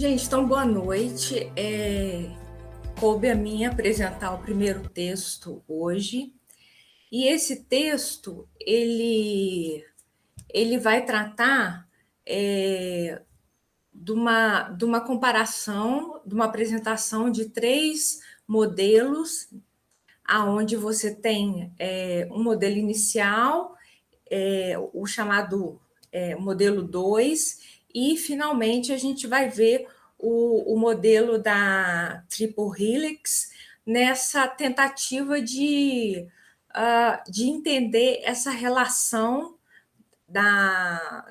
Gente, então boa noite. Coube a mim apresentar o primeiro texto hoje. E esse texto, ele vai tratar de uma comparação, de uma apresentação de três modelos, aonde você tem um modelo inicial, o chamado modelo 2, e finalmente a gente vai ver o modelo da Triple Helix nessa tentativa de entender essa relação da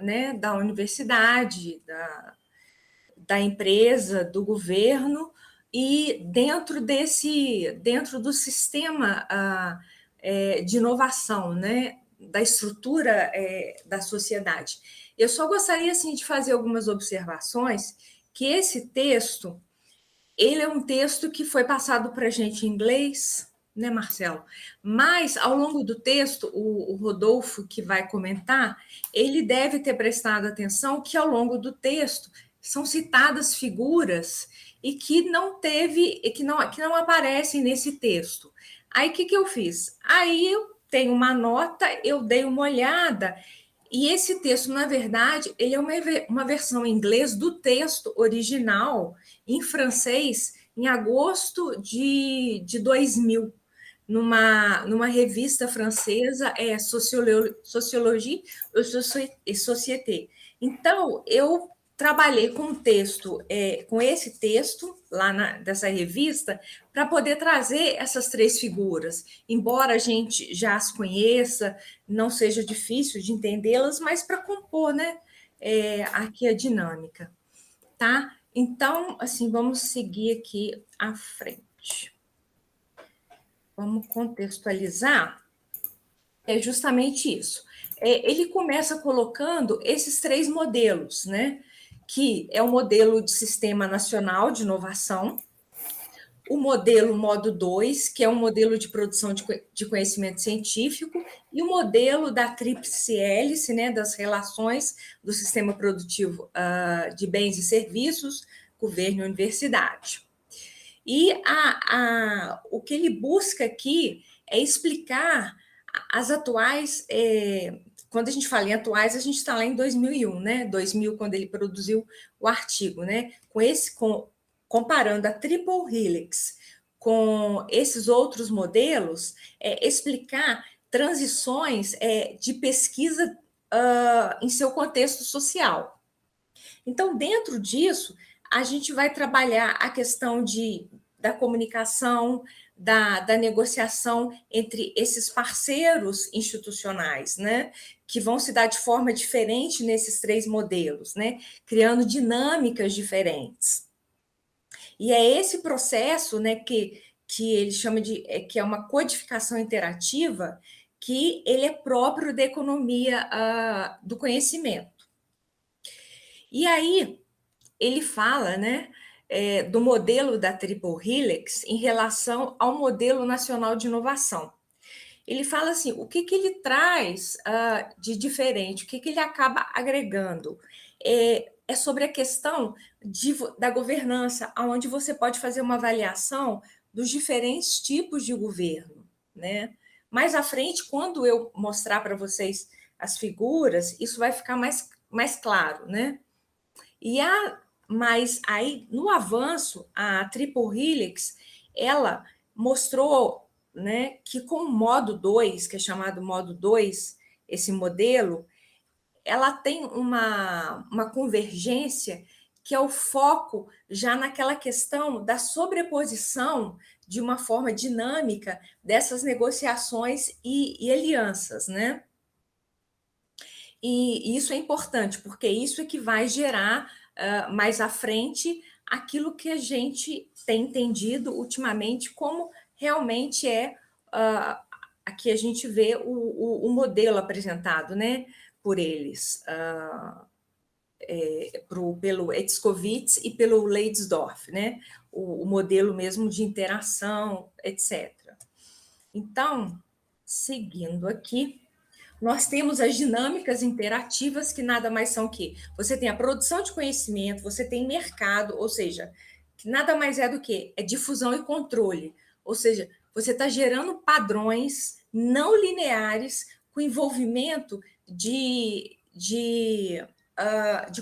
universidade, da empresa, do governo, e dentro do sistema de inovação, né, da estrutura da sociedade. Eu só gostaria assim, de fazer algumas observações, que esse texto, ele é um texto que foi passado para a gente em inglês, né, Marcelo? Mas, ao longo do texto, o Rodolfo, que vai comentar, ele deve ter prestado atenção que, ao longo do texto, são citadas figuras e que não aparecem nesse texto. Aí, o que eu fiz? Aí, eu tenho uma nota, eu dei uma olhada, e esse texto, na verdade, ele é uma versão em inglês do texto original, em francês, em agosto de 2000, numa revista francesa, Sociologie et Société. Então, eu trabalhei com esse texto lá dessa revista, para poder trazer essas três figuras. Embora a gente já as conheça, não seja difícil de entendê-las, mas para compor, né, aqui a dinâmica, tá? Então, assim, vamos seguir aqui à frente. Vamos contextualizar. É justamente isso. Ele começa colocando esses três modelos, né? Que é o modelo de Sistema Nacional de Inovação, o modelo modo 2, que é um modelo de produção de conhecimento científico, e o modelo da tríplice hélice, né, das relações do sistema produtivo de bens e serviços, governo e universidade. E o que ele busca aqui é explicar as atuais. Quando a gente fala em atuais, a gente está lá em 2001, né? 2000, quando ele produziu o artigo, né? Comparando a Triple Helix com esses outros modelos, explicar transições de pesquisa em seu contexto social. Então, dentro disso, a gente vai trabalhar a questão da comunicação, da negociação entre esses parceiros institucionais, né, que vão se dar de forma diferente nesses três modelos, né, criando dinâmicas diferentes. E é esse processo, né, que ele chama que é uma codificação interativa, que ele é próprio da economia do conhecimento. E aí, ele fala, né, do modelo da Triple Helix em relação ao modelo nacional de inovação. Ele fala assim, o que ele traz de diferente, o que ele acaba agregando. É sobre a questão da governança, onde você pode fazer uma avaliação dos diferentes tipos de governo, né? Mais à frente, quando eu mostrar para vocês as figuras, isso vai ficar mais claro, né? Mas aí, no avanço, a Triple Helix, ela mostrou, né, que com o modo 2, que é chamado modo 2, esse modelo, ela tem uma convergência que é o foco já naquela questão da sobreposição de uma forma dinâmica dessas negociações e alianças, né? E isso é importante, porque isso é que vai gerar mais à frente aquilo que a gente tem entendido ultimamente como realmente aqui a gente vê o modelo apresentado, né, por eles, pelo Etzkowitz e pelo Leidsdorf, né, o modelo mesmo de interação, etc. Então, seguindo aqui, nós temos as dinâmicas interativas, que nada mais são que você tem a produção de conhecimento, você tem mercado, ou seja, que nada mais é do que é difusão e controle. Ou seja, você está gerando padrões não lineares com envolvimento de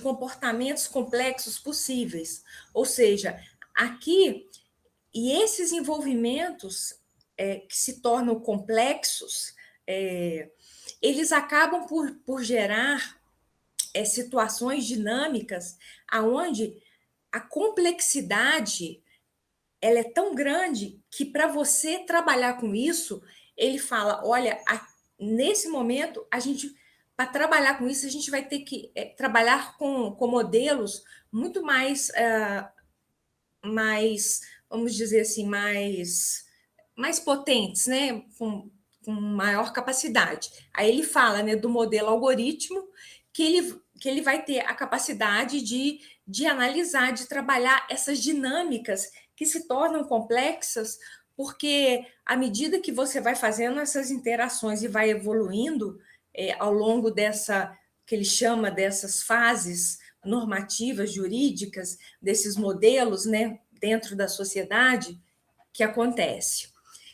comportamentos complexos possíveis. Ou seja, aqui, e esses envolvimentos que se tornam complexos, eles acabam por gerar situações dinâmicas aonde a complexidade ela é tão grande que para você trabalhar com isso, ele fala, olha, nesse momento a gente para trabalhar com isso a gente vai ter que trabalhar com modelos muito mais, vamos dizer assim, mais potentes, né? Com maior capacidade. Aí ele fala, né, do modelo algoritmo, que ele vai ter a capacidade de analisar, de trabalhar essas dinâmicas que se tornam complexas, porque à medida que você vai fazendo essas interações e vai evoluindo ao longo dessa, que ele chama dessas fases normativas, jurídicas, desses modelos, né, dentro da sociedade, que acontece.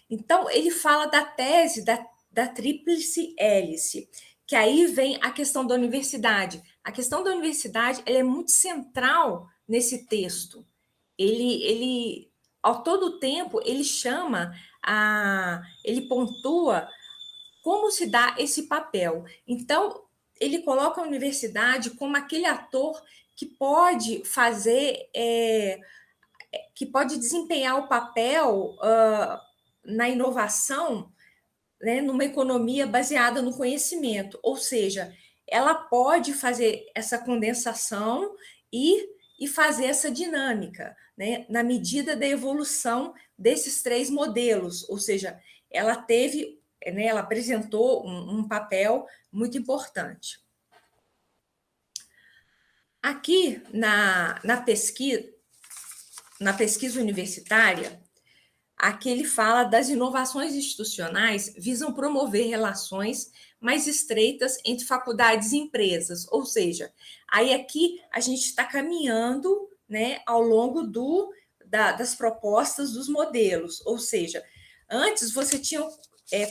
Então, ele fala da tese da tríplice hélice, que aí vem a questão da universidade. A questão da universidade ela é muito central nesse texto. Ele ao todo tempo, ele ele pontua como se dá esse papel. Então, ele coloca a universidade como aquele ator que pode fazer, que pode desempenhar o papel na inovação, né, numa economia baseada no conhecimento, ou seja, ela pode fazer essa condensação e fazer essa dinâmica, né, na medida da evolução desses três modelos, ou seja, ela teve, né, ela apresentou um papel muito importante. Aqui na pesquisa universitária, aqui ele fala das inovações institucionais visam promover relações mais estreitas entre faculdades e empresas, ou seja, aí aqui a gente está caminhando, né, ao longo das propostas dos modelos, ou seja, antes você tinha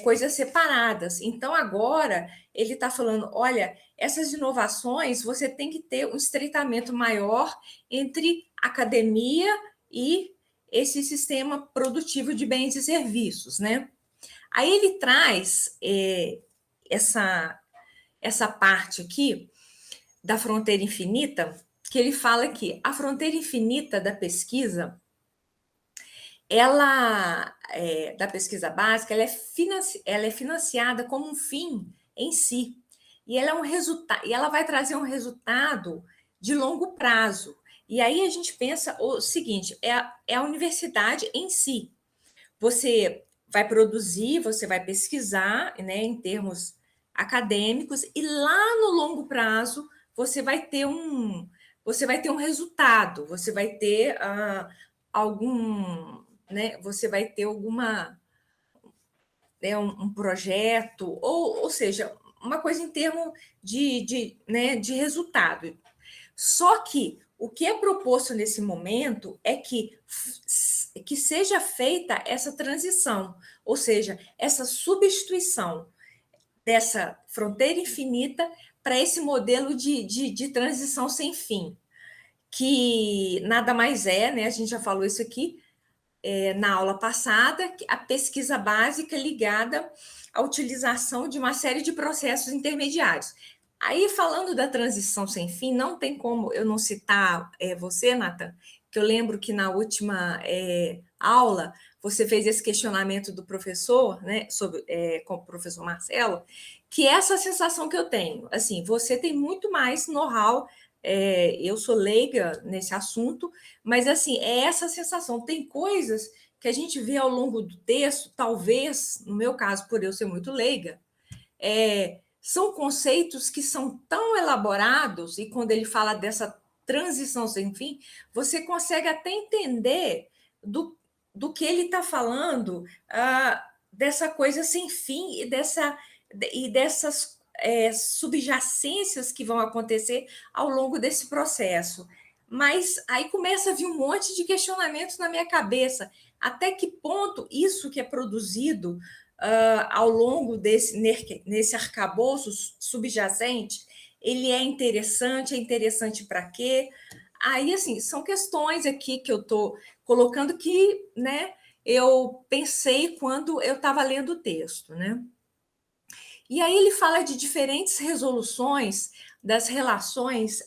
coisas separadas, então agora ele está falando, olha, essas inovações você tem que ter um estreitamento maior entre academia e esse sistema produtivo de bens e serviços, né? Aí ele traz essa parte aqui da fronteira infinita, que ele fala que a fronteira infinita da pesquisa, da pesquisa básica, ela é financiada como um fim em si, e ela é um resultado, e ela vai trazer um resultado de longo prazo. E aí a gente pensa o seguinte: é a universidade em si. Você vai produzir, você vai pesquisar, né, em termos acadêmicos, e lá no longo prazo você vai ter um resultado, você vai ter algum, né, você vai ter alguma, né, um projeto, ou seja, uma coisa em termos né, de resultado. Só que o que é proposto nesse momento é que seja feita essa transição, ou seja, essa substituição dessa fronteira infinita para esse modelo de transição sem fim, que nada mais é, né? A gente já falou isso aqui na aula passada, a pesquisa básica ligada à utilização de uma série de processos intermediários. Aí, falando da transição sem fim, não tem como eu não citar você, Nathan, que eu lembro que na última aula você fez esse questionamento do professor, né, com o professor Marcelo, que é essa sensação que eu tenho. Assim, você tem muito mais know-how, eu sou leiga nesse assunto, mas assim, é essa sensação. Tem coisas que a gente vê ao longo do texto, talvez, no meu caso, por eu ser muito leiga, são conceitos que são tão elaborados, e quando ele fala dessa transição sem fim, você consegue até entender do que ele está falando, dessa coisa sem fim e dessas subjacências que vão acontecer ao longo desse processo. Mas aí começa a vir um monte de questionamentos na minha cabeça. Até que ponto isso que é produzido ao longo nesse arcabouço subjacente, ele é interessante para quê? Aí, assim, são questões aqui que eu estou colocando que, né, eu pensei quando eu estava lendo o texto, né? E aí ele fala de diferentes resoluções das relações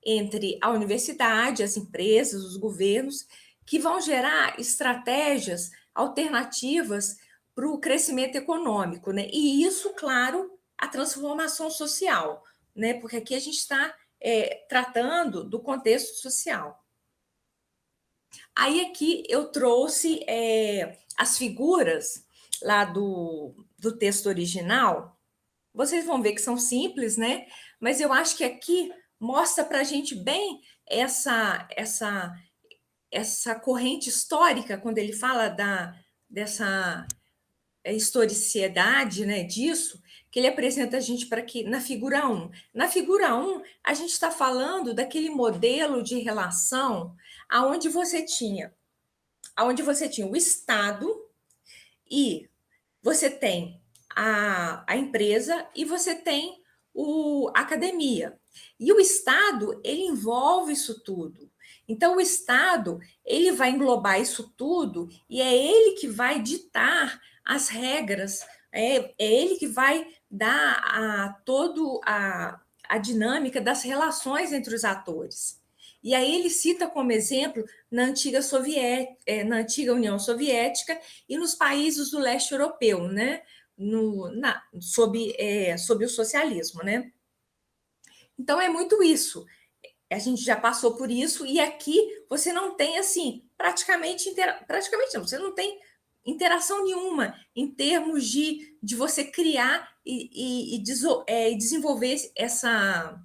entre a universidade, as empresas, os governos, que vão gerar estratégias alternativas para o crescimento econômico, né? E isso, claro, a transformação social, né? Porque aqui a gente está tratando do contexto social. Aí aqui eu trouxe as figuras lá do texto original. Vocês vão ver que são simples, né? Mas eu acho que aqui mostra para a gente bem essa corrente histórica, quando ele fala dessa historicidade, né, disso, que ele apresenta a gente para que na figura 1. Na figura 1, a gente está falando daquele modelo de relação aonde você tinha o Estado e você tem a empresa e você tem a academia. E o Estado, ele envolve isso tudo. Então, o Estado, ele vai englobar isso tudo e é ele que vai ditar as regras, é ele que vai dar todo a dinâmica das relações entre os atores. E aí ele cita como exemplo na antiga União Soviética e nos países do leste europeu, né? Sob o socialismo, né? Então é muito isso. A gente já passou por isso e aqui você não tem assim praticamente não, você não tem interação nenhuma em termos de você criar e desenvolver essa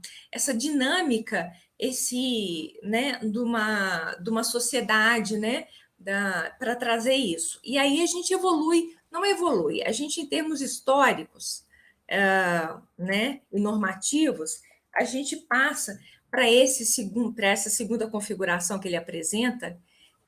dinâmica, né, de uma sociedade, né, para trazer isso. E aí a gente não evolui, a gente em termos históricos, né, e normativos, a gente passa para essa segunda configuração que ele apresenta,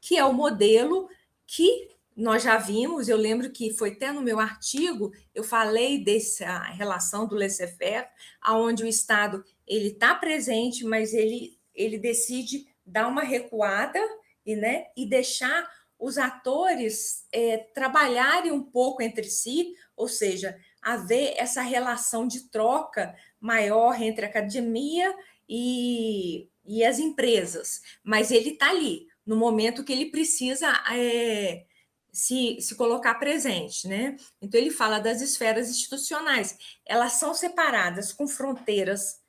que é o modelo que nós já vimos. Eu lembro que foi até no meu artigo, eu falei dessa relação do laissez-faire, onde o Estado ele está presente, mas ele decide dar uma recuada e deixar os atores trabalharem um pouco entre si, ou seja, haver essa relação de troca maior entre a academia e as empresas, mas ele está ali, no momento que ele precisa se colocar presente, né? Então, ele fala das esferas institucionais, elas são separadas com fronteiras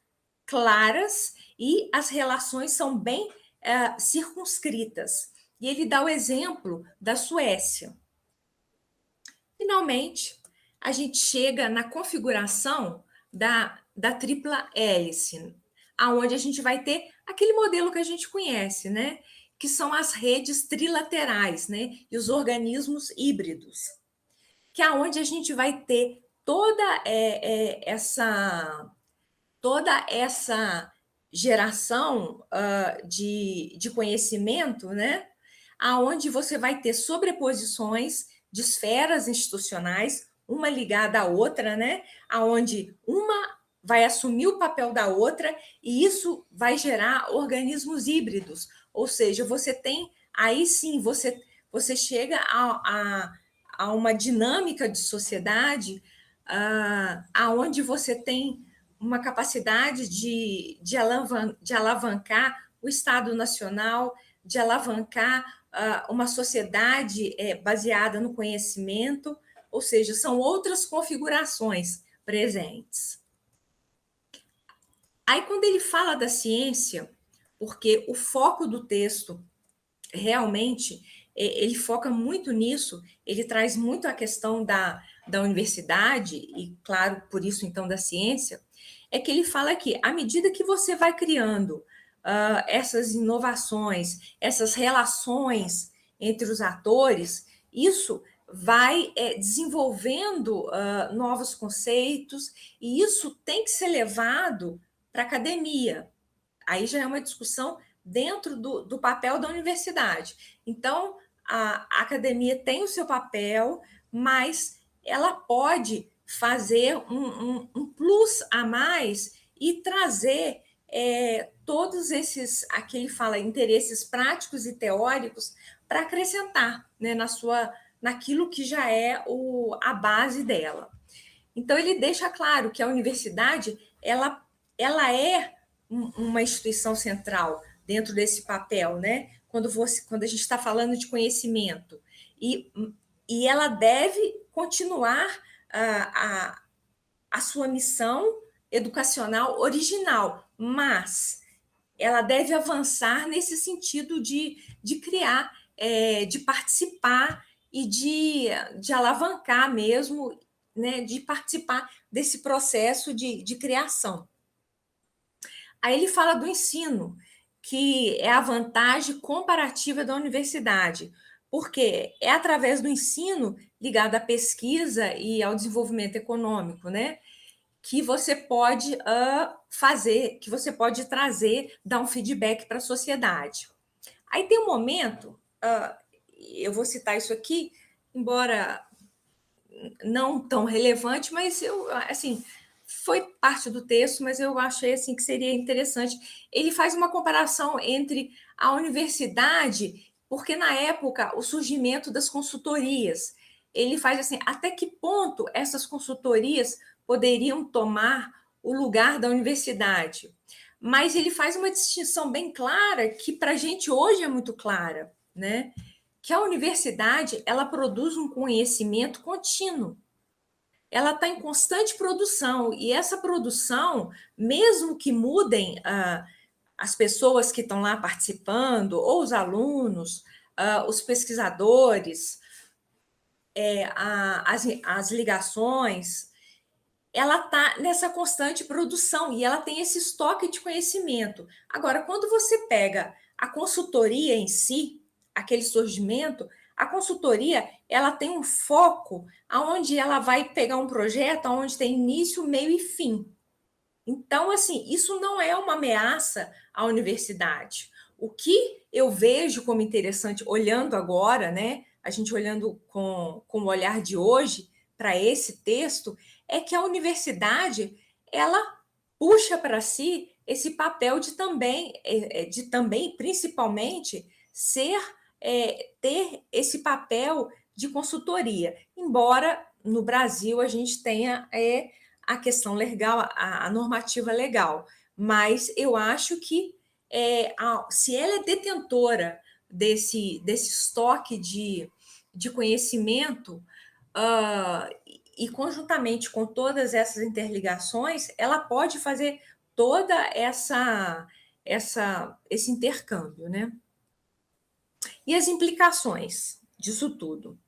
claras e as relações são bem circunscritas. E ele dá o exemplo da Suécia. Finalmente, a gente chega na configuração da tripla hélice, aonde a gente vai ter aquele modelo que a gente conhece, né? Que são as redes trilaterais, né? E os organismos híbridos, que é onde a gente vai ter toda essa geração de conhecimento, né? Aonde você vai ter sobreposições de esferas institucionais, uma ligada à outra, né? Aonde uma vai assumir o papel da outra e isso vai gerar organismos híbridos, ou seja, você tem aí sim você chega a uma dinâmica de sociedade aonde você tem uma capacidade de alavancar o Estado Nacional, de alavancar uma sociedade baseada no conhecimento, ou seja, são outras configurações presentes. Aí, quando ele fala da ciência, porque o foco do texto realmente ele foca muito nisso, ele traz muito a questão da universidade, e, claro, por isso, então, da ciência, é que ele fala que, à medida que você vai criando essas inovações, essas relações entre os atores, isso vai desenvolvendo novos conceitos, e isso tem que ser levado para a academia. Aí já é uma discussão dentro do papel da universidade. Então, a academia tem o seu papel, mas ela pode fazer um plus a mais e trazer todos esses, aqui ele fala, interesses práticos e teóricos para acrescentar, né, naquilo que já é a base dela. Então, ele deixa claro que a universidade ela é uma instituição central dentro desse papel, né? Quando a gente está falando de conhecimento. E ela deve continuar a sua missão educacional original, mas ela deve avançar nesse sentido de criar, de participar e de alavancar mesmo, né, de participar desse processo de criação. Aí ele fala do ensino, que é a vantagem comparativa da universidade, porque é através do ensino ligado à pesquisa e ao desenvolvimento econômico, né, que você pode fazer, que você pode trazer, dar um feedback para a sociedade. Aí tem um momento, eu vou citar isso aqui, embora não tão relevante, mas eu, assim, foi parte do texto, mas eu achei assim que seria interessante. Ele faz uma comparação entre a universidade, porque na época o surgimento das consultorias, ele faz assim, até que ponto essas consultorias poderiam tomar o lugar da universidade. Mas ele faz uma distinção bem clara, que para a gente hoje é muito clara, né? Que a universidade ela produz um conhecimento contínuo. Ela está em constante produção, e essa produção, mesmo que mudem as pessoas que estão lá participando, ou os alunos, os pesquisadores, as ligações, ela está nessa constante produção e ela tem esse estoque de conhecimento. Agora, quando você pega a consultoria em si, aquele surgimento, a consultoria ela tem um foco aonde ela vai pegar um projeto onde tem início, meio e fim. Então, assim, isso não é uma ameaça à universidade. O que eu vejo como interessante, olhando agora, né, a gente olhando com o olhar de hoje para esse texto, é que a universidade, ela puxa para si esse papel de também, principalmente, ter esse papel de consultoria, embora no Brasil a gente tenha a questão legal, a normativa legal, mas eu acho que se ela é detentora desse estoque de conhecimento, e conjuntamente com todas essas interligações, ela pode fazer toda esse intercâmbio, né? E as implicações disso tudo?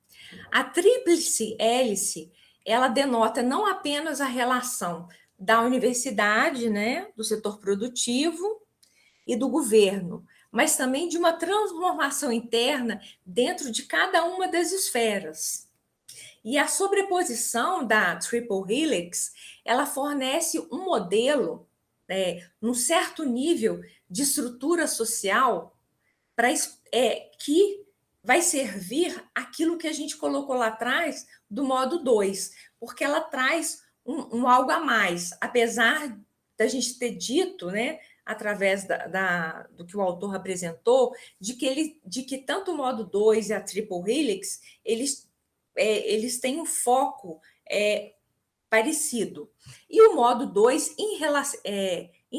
A tríplice hélice, ela denota não apenas a relação da universidade, né, do setor produtivo e do governo, mas também de uma transformação interna dentro de cada uma das esferas. E a sobreposição da Triple Helix, ela fornece um modelo, num certo nível de estrutura social, que vai servir aquilo que a gente colocou lá atrás do modo 2, porque ela traz um algo a mais, apesar da gente ter dito, né, através do que o autor apresentou, de que tanto o modo 2 e a Triple Helix, eles têm um foco parecido. E o modo 2, em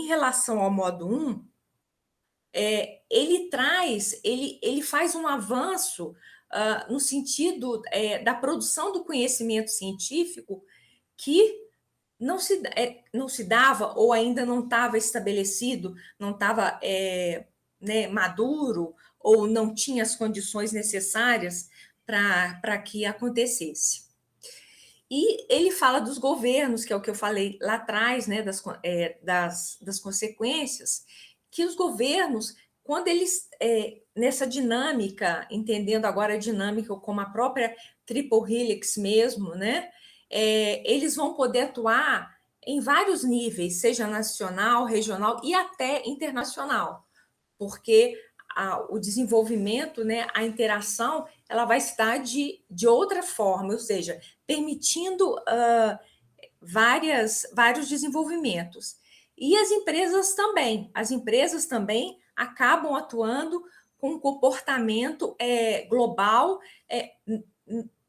relação ao modo 1, ele faz um avanço no sentido da produção do conhecimento científico que não se dava ou ainda não estava estabelecido, não estava né, maduro ou não tinha as condições necessárias para que acontecesse. E ele fala dos governos, que é o que eu falei lá atrás, né, das consequências, que os governos, quando eles, nessa dinâmica, entendendo agora a dinâmica como a própria triple helix mesmo, né? Eles vão poder atuar em vários níveis, seja nacional, regional e até internacional, porque o desenvolvimento, né, a interação, ela vai se dar de outra forma, ou seja, permitindo vários desenvolvimentos. E as empresas também acabam atuando com um comportamento global,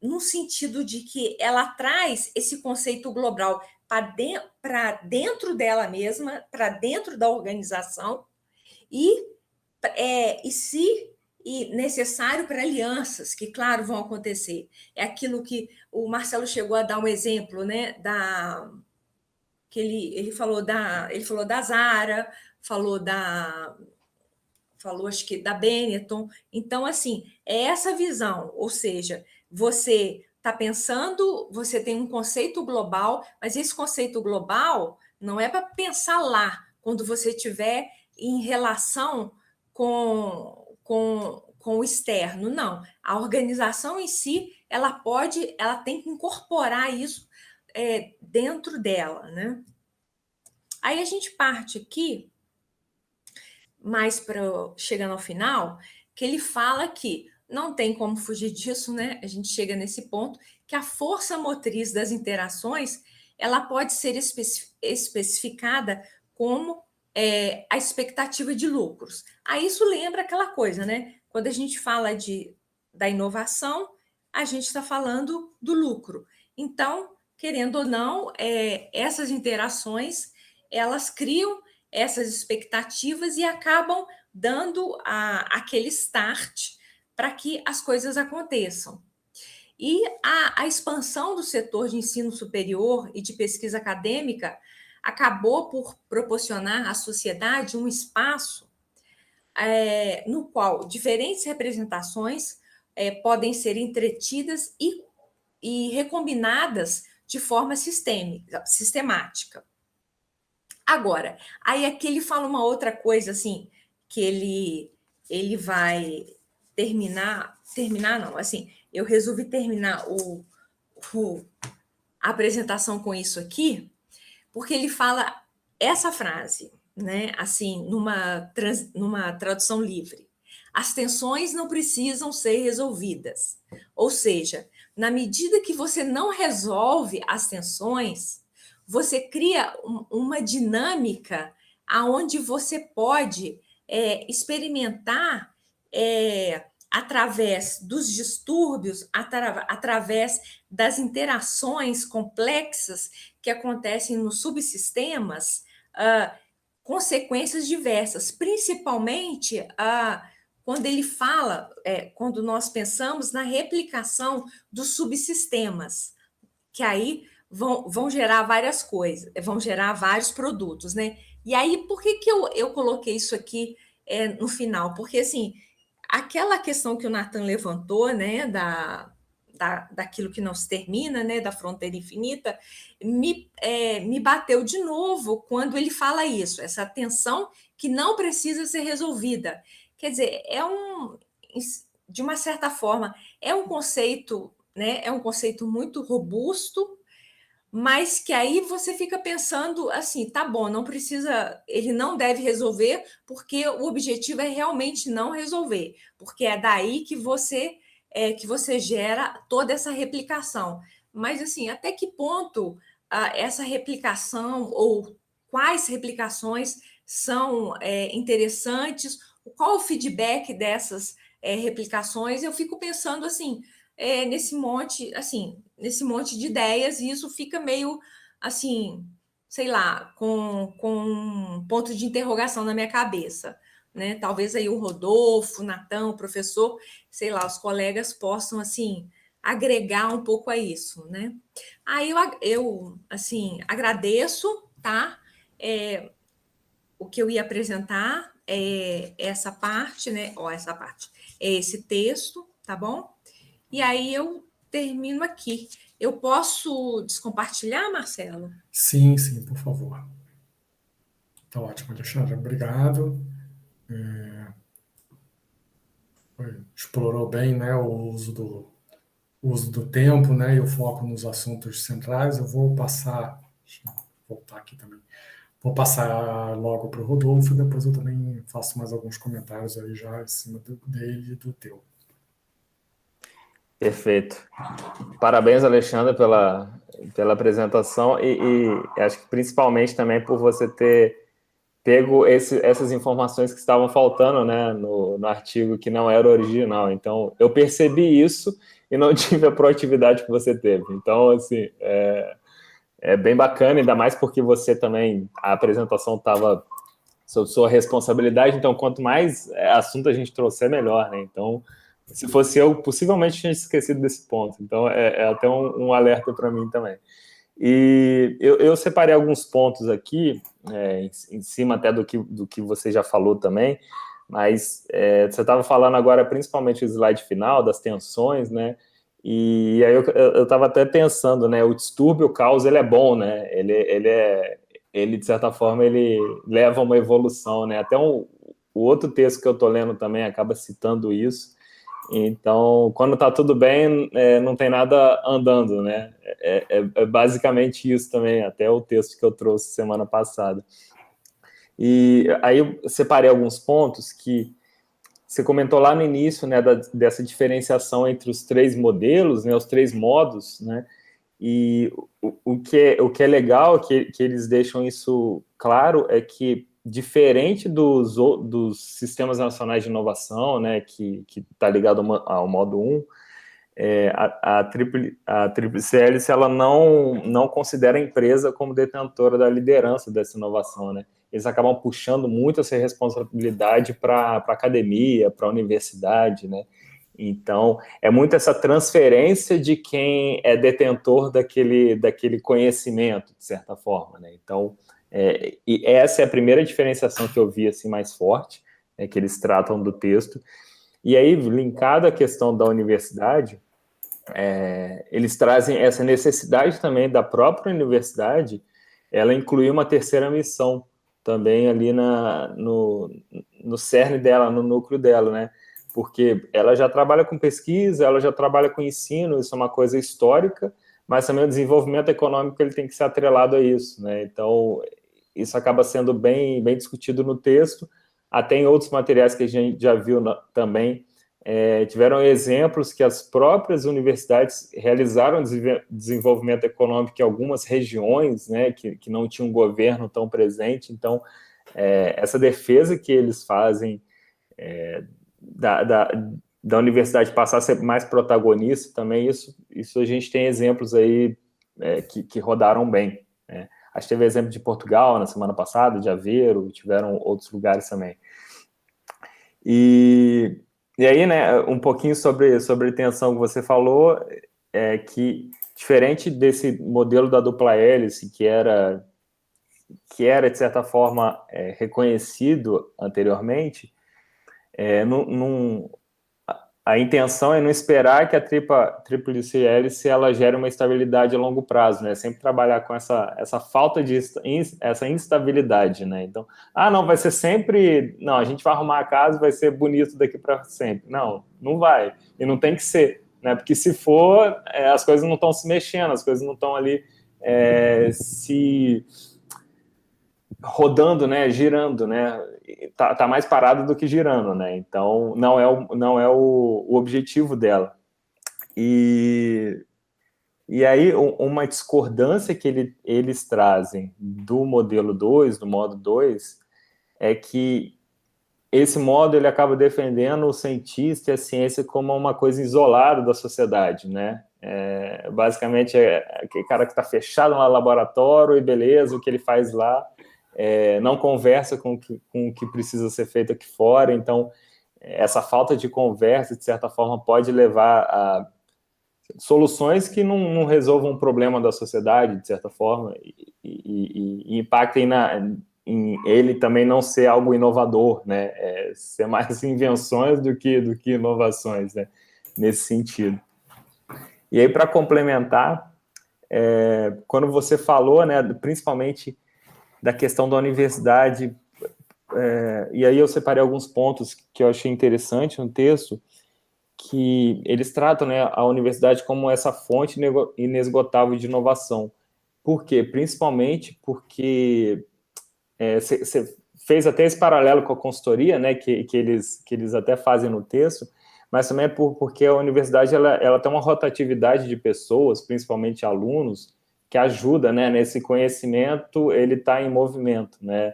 no sentido de que ela traz esse conceito global para dentro dela mesma, para dentro da organização, e necessário para alianças, que, claro, vão acontecer. É aquilo que o Marcelo chegou a dar um exemplo, né? Que ele falou da Zara, falou acho que da Benetton. Então, assim, é essa visão, ou seja, você está pensando, você tem um conceito global, mas esse conceito global não é para pensar lá, quando você estiver em relação com o externo, não. A organização em si, ela tem que incorporar isso dentro dela, né? Aí a gente parte aqui mais para chegando ao final, que ele fala que não tem como fugir disso, né? A gente chega nesse ponto que a força motriz das interações ela pode ser especificada como a expectativa de lucros. Aí isso lembra aquela coisa, né? Quando a gente fala da inovação, a gente está falando do lucro. Então, querendo ou não, essas interações elas criam essas expectativas e acabam dando aquele start para que as coisas aconteçam. E a expansão do setor de ensino superior e de pesquisa acadêmica acabou por proporcionar à sociedade um espaço no qual diferentes representações podem ser entretidas e recombinadas de forma sistemática. Agora, aí aqui ele fala uma outra coisa, assim, que ele vai terminar não, assim, eu resolvi terminar a apresentação com isso aqui, porque ele fala essa frase, né, assim, numa tradução livre. As tensões não precisam ser resolvidas. Ou seja, na medida que você não resolve as tensões, você cria uma dinâmica aonde você pode experimentar através dos distúrbios, através das interações complexas que acontecem nos subsistemas, consequências diversas, principalmente quando ele fala, quando nós pensamos na replicação dos subsistemas, que aí vão gerar várias coisas, vão gerar vários produtos, né? E aí, por que eu coloquei isso aqui no final? Porque, assim, aquela questão que o Nathan levantou, né, daquilo que não se termina, né, da fronteira infinita, me bateu de novo quando ele fala isso, essa tensão que não precisa ser resolvida. Quer dizer, de uma certa forma, é um conceito, né, é um conceito muito robusto, mas que aí você fica pensando assim, tá bom, não precisa, ele não deve resolver, porque o objetivo é realmente não resolver, porque é daí que você gera toda essa replicação. Mas assim, até que ponto essa replicação ou quais replicações são interessantes, qual o feedback dessas replicações? Eu fico pensando assim, nesse monte de ideias, e isso fica meio assim, sei lá, com um ponto de interrogação na minha cabeça, né? Talvez aí o Rodolfo, o Nathan, o professor, sei lá, os colegas possam assim agregar um pouco a isso, né? Aí eu assim agradeço, tá? O que eu ia apresentar é essa parte, né? Ó, essa parte, é esse texto, tá bom? E aí eu termino aqui. Eu posso descompartilhar, Marcelo? Sim, sim, por favor. Tá ótimo, Alexandre. Obrigado. Explorou bem, né, o uso uso do tempo, né, e o foco nos assuntos centrais, eu vou passar, deixa eu voltar aqui também, vou passar logo para o Rodolfo, e depois eu também faço mais alguns comentários aí já em cima dele e do teu. Perfeito. Parabéns, Alexandre, pela apresentação e acho que principalmente também por você ter pego essas informações que estavam faltando, né, no artigo que não era original. Então, eu percebi isso e não tive a proatividade que você teve. Então, assim, é bem bacana, ainda mais porque você também, a apresentação estava sob sua responsabilidade, então quanto mais assunto a gente trouxer, melhor, né? Então, se fosse eu, possivelmente tinha esquecido desse ponto. Então, é até um alerta para mim também. E eu separei alguns pontos aqui, em cima até do que você já falou também, mas você estava falando agora principalmente o slide final, das tensões, né? E aí eu estava até pensando, né? O distúrbio, o caos, ele é bom, né? Ele, de certa forma, ele leva a uma evolução, né? Até o outro texto que eu estou lendo também acaba citando isso. Então, quando está tudo bem, não tem nada andando, né? É basicamente isso também, até o texto que eu trouxe semana passada. E aí eu separei alguns pontos que você comentou lá no início, né, dessa diferenciação entre os três modelos, né, os três modos, né? E o que é legal, que eles deixam isso claro, é que diferente dos sistemas nacionais de inovação, né, que está ligado ao modo 1, a Tríplice Hélice ela não considera a empresa como detentora da liderança dessa inovação, né? Eles acabam puxando muito essa responsabilidade para a academia, para a universidade, né? Então, é muito essa transferência de quem é detentor daquele conhecimento, de certa forma, né? Então, e essa é a primeira diferenciação que eu vi assim, mais forte, que eles tratam do texto. E aí, linkado à questão da universidade, eles trazem essa necessidade também da própria universidade, ela incluir uma terceira missão também ali no cerne dela, no núcleo dela, né? Porque ela já trabalha com pesquisa, ela já trabalha com ensino, isso é uma coisa histórica, mas também o desenvolvimento econômico ele tem que ser atrelado a isso, né? Então, isso acaba sendo bem discutido no texto, até em outros materiais que a gente já viu também, tiveram exemplos que as próprias universidades realizaram desenvolvimento econômico em algumas regiões, né, que não tinham um governo tão presente. Então, essa defesa que eles fazem da universidade passar a ser mais protagonista também, isso a gente tem exemplos aí que rodaram bem, né? Acho que teve exemplo de Portugal na semana passada, de Aveiro, tiveram outros lugares também. E aí, né, um pouquinho sobre a tensão que você falou, que diferente desse modelo da dupla hélice, que era de certa forma, reconhecido anteriormente, a intenção é não esperar que a tríplice hélice ela gere uma estabilidade a longo prazo, né? Sempre trabalhar com essa falta de essa instabilidade, né? Então, não, vai ser sempre... Não, a gente vai arrumar a casa e vai ser bonito daqui para sempre. Não vai. E não tem que ser, né? Porque se for, as coisas não estão se mexendo, as coisas não estão ali se rodando, né, girando, né, tá mais parado do que girando, né, então não é o objetivo dela. E aí uma discordância que eles trazem do modelo 2, do modo 2, é que esse modo ele acaba defendendo o cientista e a ciência como uma coisa isolada da sociedade, né, basicamente aquele cara que está fechado no laboratório e beleza, o que ele faz lá, não conversa com o que precisa ser feito aqui fora, então essa falta de conversa, de certa forma, pode levar a soluções que não resolvam um problema da sociedade, de certa forma, e impactem em ele também não ser algo inovador, né? Ser mais invenções do que inovações, né? Nesse sentido. E aí, para complementar, quando você falou, né, principalmente da questão da universidade, e aí eu separei alguns pontos que eu achei interessante no texto, que eles tratam, né, a universidade como essa fonte inesgotável de inovação. Por quê? Principalmente porque você fez até esse paralelo com a consultoria, né, que eles até fazem no texto, mas também é porque a universidade ela tem uma rotatividade de pessoas, principalmente alunos, que ajuda, né, nesse conhecimento, ele está em movimento, né?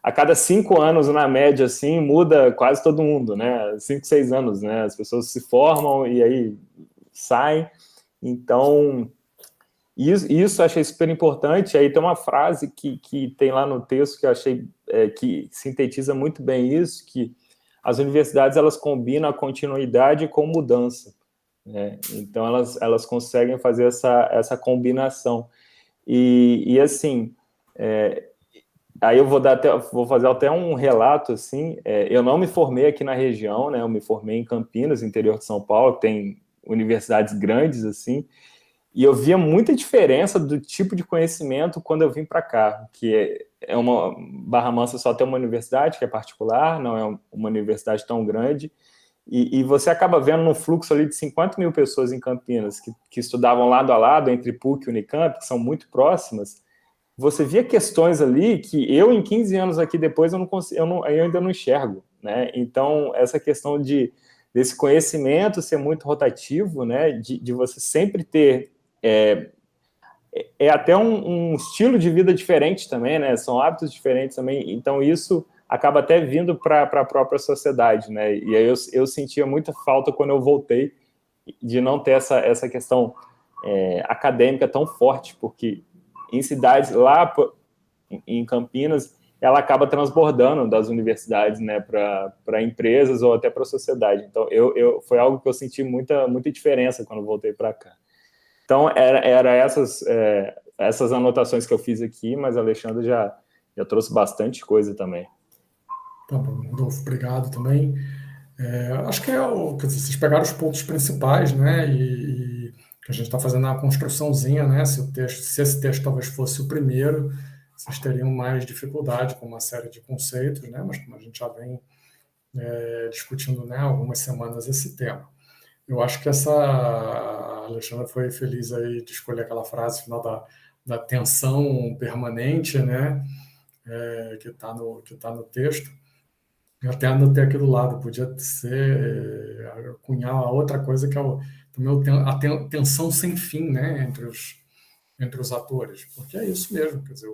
A cada 5 anos, na média, assim, muda quase todo mundo, né? 5, 6 anos, né? As pessoas se formam e aí saem. Então, isso eu achei super importante. Aí tem uma frase que tem lá no texto que eu achei que sintetiza muito bem isso, que as universidades, elas combinam a continuidade com mudança, né? Então, elas conseguem fazer essa combinação. E assim... Aí eu vou fazer até um relato, assim, eu não me formei aqui na região, né, eu me formei em Campinas, interior de São Paulo, que tem universidades grandes, assim, e eu via muita diferença do tipo de conhecimento quando eu vim para cá, que uma Barra Mansa só tem uma universidade, que é particular, não é uma universidade tão grande, e você acaba vendo no fluxo ali de 50 mil pessoas em Campinas, que estudavam lado a lado, entre PUC e Unicamp, que são muito próximas. Você via questões ali que eu, em 15 anos aqui depois, eu ainda não enxergo, né? Então, essa questão desse conhecimento ser muito rotativo, né? De você sempre ter... até um estilo de vida diferente também, né? São hábitos diferentes também. Então, isso acaba até vindo para a própria sociedade, né? E aí eu sentia muita falta quando eu voltei de não ter essa questão acadêmica tão forte, porque em cidades lá em Campinas, ela acaba transbordando das universidades, né, para empresas ou até para a sociedade. Então, foi algo que eu senti muita diferença quando voltei para cá. Então, era essas anotações que eu fiz aqui, mas a Alexandra já trouxe bastante coisa também. Tá bom, Rodolfo, obrigado também. Acho que vocês pegaram os pontos principais, né, e que a gente está fazendo uma construçãozinha, né, se esse texto talvez fosse o primeiro, vocês teriam mais dificuldade com uma série de conceitos, né, mas como a gente já vem discutindo, né, há algumas semanas esse tema. Eu acho que a Alexandra foi feliz aí de escolher aquela frase final da tensão permanente, né, que está no texto. Eu até anotei aqui do lado, podia ser cunhar a outra coisa que é a tensão sem fim, né, entre os atores, porque é isso mesmo, quer dizer,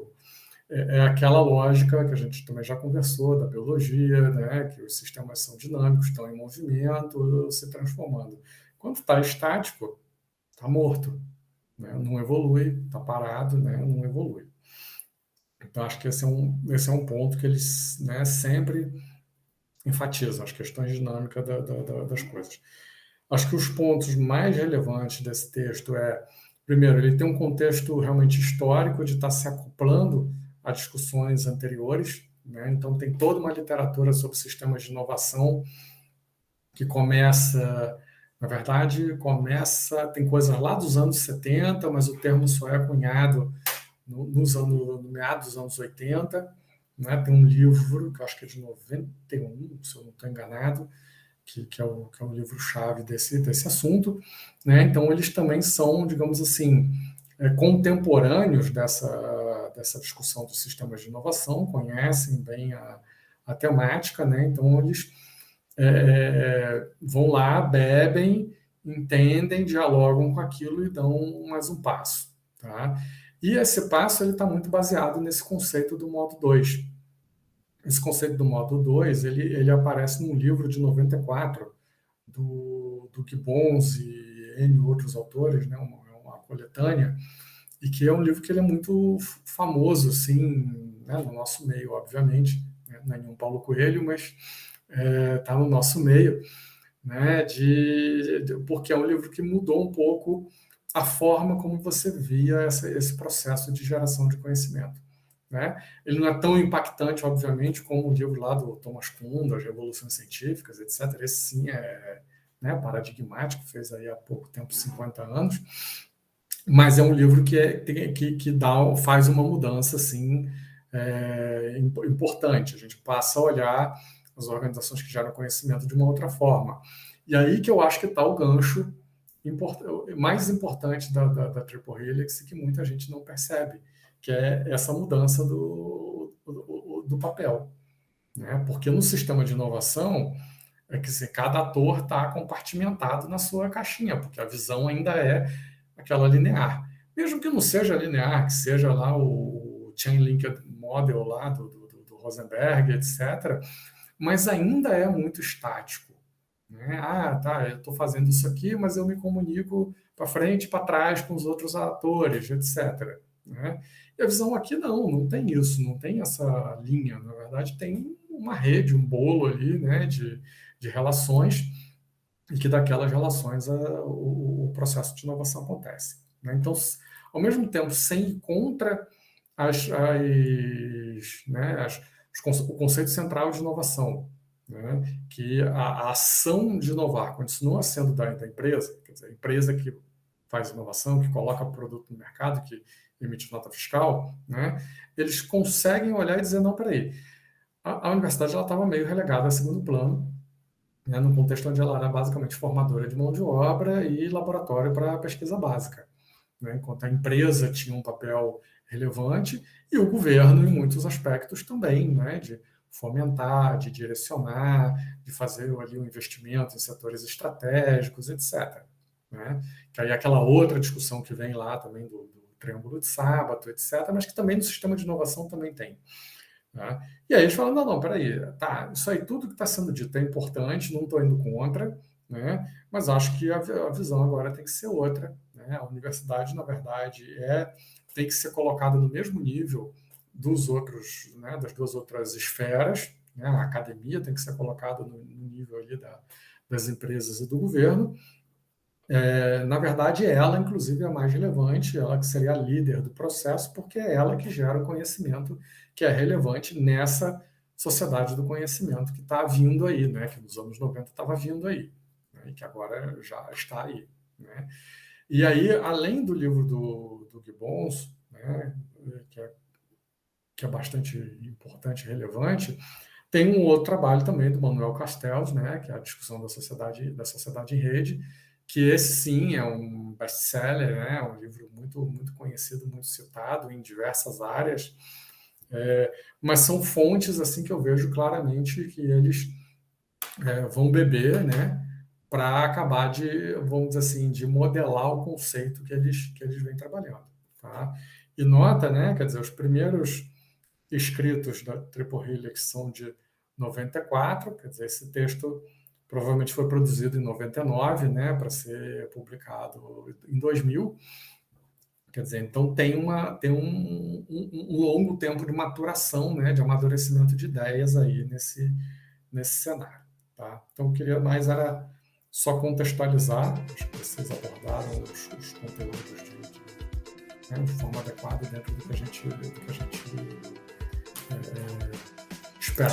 é aquela lógica que a gente também já conversou da biologia, né, que os sistemas são dinâmicos, estão em movimento, se transformando. Quando está estático, está morto, né, não evolui, está parado, né, não evolui. Então, acho que esse é um ponto que eles, né, sempre enfatizam, as questões dinâmicas das coisas. Acho que os pontos mais relevantes desse texto primeiro, ele tem um contexto realmente histórico de estar se acoplando a discussões anteriores, né? Então, tem toda uma literatura sobre sistemas de inovação que começa, na verdade, tem coisas lá dos anos 70, mas o termo só é cunhado no meados dos anos 80, né? Tem um livro, que eu acho que é de 91, se eu não estou enganado, que é o livro-chave desse assunto, né? Então, eles também são, digamos assim, contemporâneos dessa discussão dos sistemas de inovação, conhecem bem a temática, né? Então, eles vão lá, bebem, entendem, dialogam com aquilo e dão mais um passo, tá? E esse passo está muito baseado nesse conceito do modo 2. Esse conceito do modo 2, ele aparece num livro de 94, do Gibbons e N outros autores, né, uma coletânea, e que é um livro que ele é muito famoso, assim, né, no nosso meio, obviamente, né, não é nenhum Paulo Coelho, mas está no nosso meio, né, porque é um livro que mudou um pouco a forma como você via esse processo de geração de conhecimento, né? Ele não é tão impactante, obviamente, como o livro lá do Thomas Kuhn, das Revoluções Científicas, etc. Esse sim né, paradigmático, fez aí há pouco tempo, 50 anos, mas é um livro que faz uma mudança assim, importante. A gente passa a olhar as organizações que geram conhecimento de uma outra forma. E aí que eu acho que está o gancho mais importante da Triple Helix, que muita gente não percebe, que é essa mudança do papel, né? Porque no sistema de inovação, cada ator está compartimentado na sua caixinha, porque a visão ainda é aquela linear. Mesmo que não seja linear, que seja lá o Chain Linked Model lá do Rosenberg, etc., mas ainda é muito estático, né? Tá, eu estou fazendo isso aqui, mas eu me comunico para frente e para trás com os outros atores, etc., né? E a visão aqui não tem isso, não tem essa linha. Na verdade, tem uma rede, um bolo ali, né, de relações, e que daquelas relações o processo de inovação acontece, né? Então, ao mesmo tempo, sem ir contra o conceito central de inovação, né, que a ação de inovar continua sendo da empresa, quer dizer, a empresa que faz inovação, que coloca produto no mercado, que emite nota fiscal, né, eles conseguem olhar e dizer, não, peraí, a universidade estava meio relegada a segundo plano, né, num contexto onde ela era basicamente formadora de mão de obra e laboratório para pesquisa básica, né, enquanto a empresa tinha um papel relevante e o governo, em muitos aspectos, também, né, de fomentar, de direcionar, de fazer ali um investimento em setores estratégicos, etc., né? Que aí é aquela outra discussão que vem lá também do triângulo de Sábato, etc., mas que também no sistema de inovação também tem, né? E aí eles falam, não, peraí, tá, isso aí tudo que está sendo dito é importante, não estou indo contra, né? Mas acho que a visão agora tem que ser outra, né? A universidade, na verdade, tem que ser colocada no mesmo nível dos outros, né, das duas outras esferas, né? A academia tem que ser colocada no nível ali das empresas e do governo. Na verdade, ela, inclusive, é a mais relevante, ela que seria a líder do processo, porque é ela que gera o conhecimento que é relevante nessa sociedade do conhecimento que está vindo aí, né? Que nos anos 90 estava vindo aí, né? E que agora já está aí, né? E aí, além do livro do Gibbons, né, que é bastante importante e relevante, tem um outro trabalho também do Manuel Castells, né, que é a discussão da sociedade em rede, que esse sim é um best-seller, né, um livro muito, muito conhecido, muito citado em diversas áreas, mas são fontes assim que eu vejo claramente que eles vão beber, né, para acabar vamos dizer assim, de modelar o conceito que eles vêm trabalhando, tá? E nota, né, quer dizer, os primeiros escritos da Triple Helix são de 94, quer dizer, esse texto provavelmente foi produzido em 99, né, para ser publicado em 2000, quer dizer, então tem um longo tempo de maturação, né, de amadurecimento de ideias aí nesse cenário, tá? Então, eu queria mais era só contextualizar, acho que vocês abordaram os conteúdos de forma adequada dentro do que a gente espera.